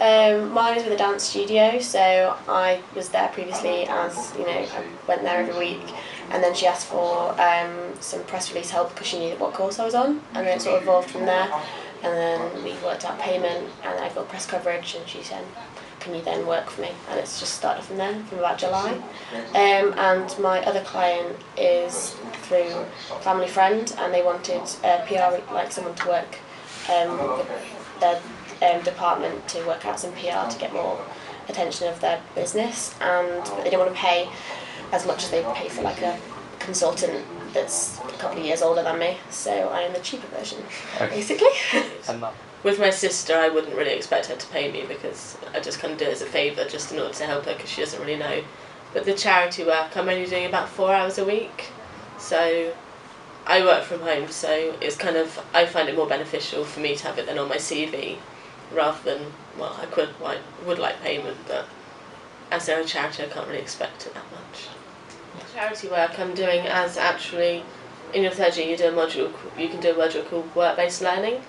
Mine is with a dance studio, so I was there previously as, I went there every week, and then she asked for some press release help because she knew what course I was on, and then it sort of evolved from there, and then we worked out payment, and then I got press coverage, and she said, can you then work for me? And it's just started from then, from about July. And my other client is through family friend, and they wanted a PR, like someone to work with their department to work out some PR to get more attention of their business, but they didn't want to pay as much as they pay for like a consultant that's a couple of years older than me, so I am the cheaper version, basically. With my sister, I wouldn't really expect her to pay me because I just kind of do it as a favour just in order to help her because she doesn't really know. But the charity work, I'm only doing about 4 hours a week, so I work from home, so it's kind of, I find it more beneficial for me to have it then on my CV rather than, well, I would like payment, but as they're a charity, I can't really expect it that much. The charity work I'm doing as actually, in your third year you can do a module called work-based learning.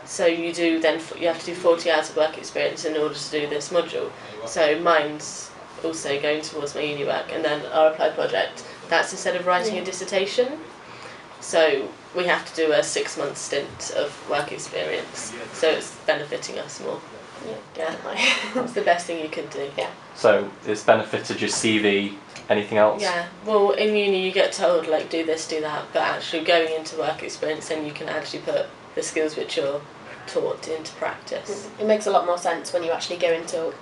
So you have to do 40 hours of work experience in order to do this module. So mine's also going towards my uni work, and then our applied project, that's instead of writing a dissertation. So we have to do a 6-month stint of work experience, so it's benefiting us more. Yeah, it's the best thing you can do. Yeah. So it's benefited your CV, anything else? Yeah, well in uni you get told like do this, do that, but actually going into work experience then you can actually put the skills which you're taught into practice. It makes a lot more sense when you actually go into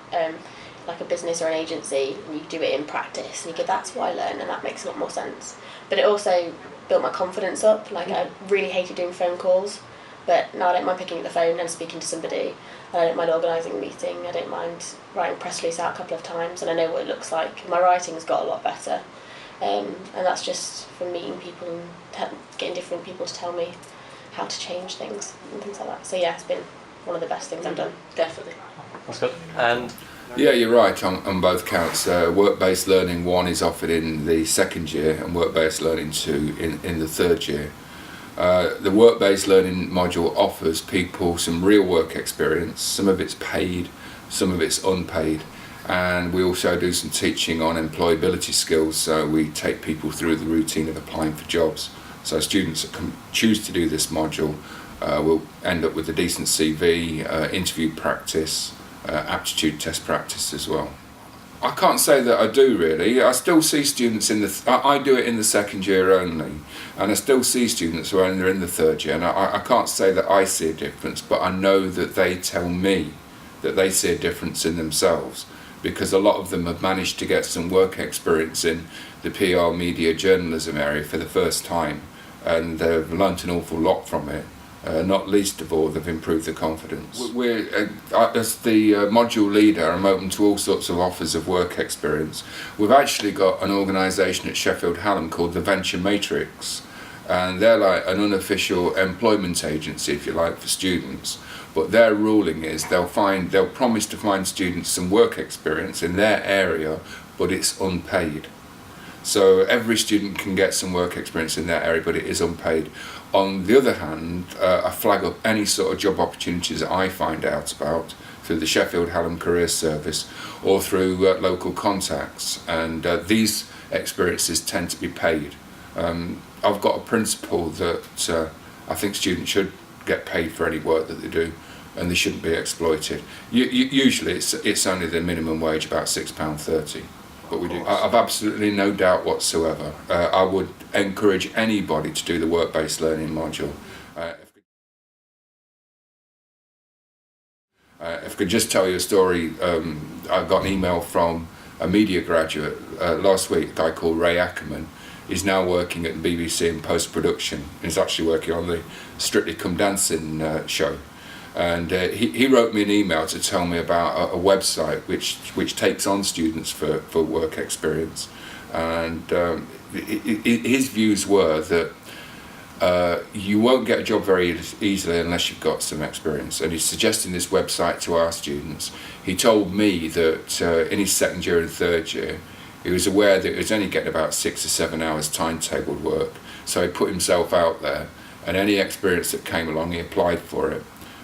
like a business or an agency and you do it in practice and you go, that's what I learned, and that makes a lot more sense. But it also built my confidence up. Like I really hated doing phone calls, but now I don't mind picking up the phone and speaking to somebody. I don't mind organising a meeting. I don't mind writing press release out a couple of times, and I know what it looks like. My writing's got a lot better, and that's just from meeting people and getting different people to tell me how to change things and things like that. So yeah, it's been one of the best things I've done. Definitely. That's good. And yeah, you're right on both counts. Work-based learning 1 is offered in the second year, and work-based learning 2 in the third year. The work-based learning module offers people some real work experience. Some of it's paid, some of it's unpaid, and we also do some teaching on employability skills. So we take people through the routine of applying for jobs. So students that choose to do this module will end up with a decent CV, interview practice, aptitude test practice as well. I can't say that I do really. I still see students I do it in the second year only, and I still see students who are in the third year, and I can't say that I see a difference, but I know that they tell me that they see a difference in themselves, because a lot of them have managed to get some work experience in the PR, media, journalism area for the first time, and they've learnt an awful lot from it. Not least of all, they've improved their confidence. As the module leader, I'm open to all sorts of offers of work experience. We've actually got an organisation at Sheffield Hallam called the Venture Matrix, and they're like an unofficial employment agency, if you like, for students. But their ruling is they'll promise to find students some work experience in their area, but it's unpaid. So every student can get some work experience in their area, but it is unpaid. On the other hand, I flag up any sort of job opportunities that I find out about through the Sheffield Hallam Career Service or through local contacts, and these experiences tend to be paid. I've got a principle that I think students should get paid for any work that they do, and they shouldn't be exploited. Usually it's only the minimum wage, about £6.30. But we do. I've absolutely no doubt whatsoever. I would encourage anybody to do the work-based learning module. If I could just tell you a story, I got an email from a media graduate last week, a guy called Ray Ackerman. He's now working at the BBC in post-production. He's actually working on the Strictly Come Dancing show. And he wrote me an email to tell me about a website which takes on students for work experience, and his views were that you won't get a job very easily unless you've got some experience, and he's suggesting this website to our students. He told me that in his second year and third year he was aware that he was only getting about 6 or 7 hours timetabled work, so he put himself out there, and any experience that came along he applied for it.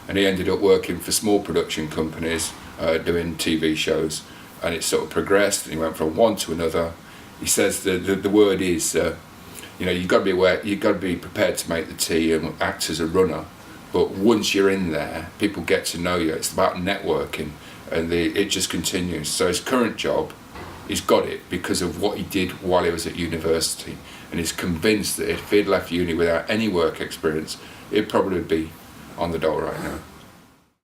and he ended up working for small production companies doing TV shows, and it sort of progressed, and he went from one to another. He says the word is, you've got to be aware, you've got to be prepared to make the tea and act as a runner, but once you're in there, people get to know you. It's about networking, and it just continues. So his current job, he's got it because of what he did while he was at university, and he's convinced that if he'd left uni without any work experience, he'd probably be on the dole right now.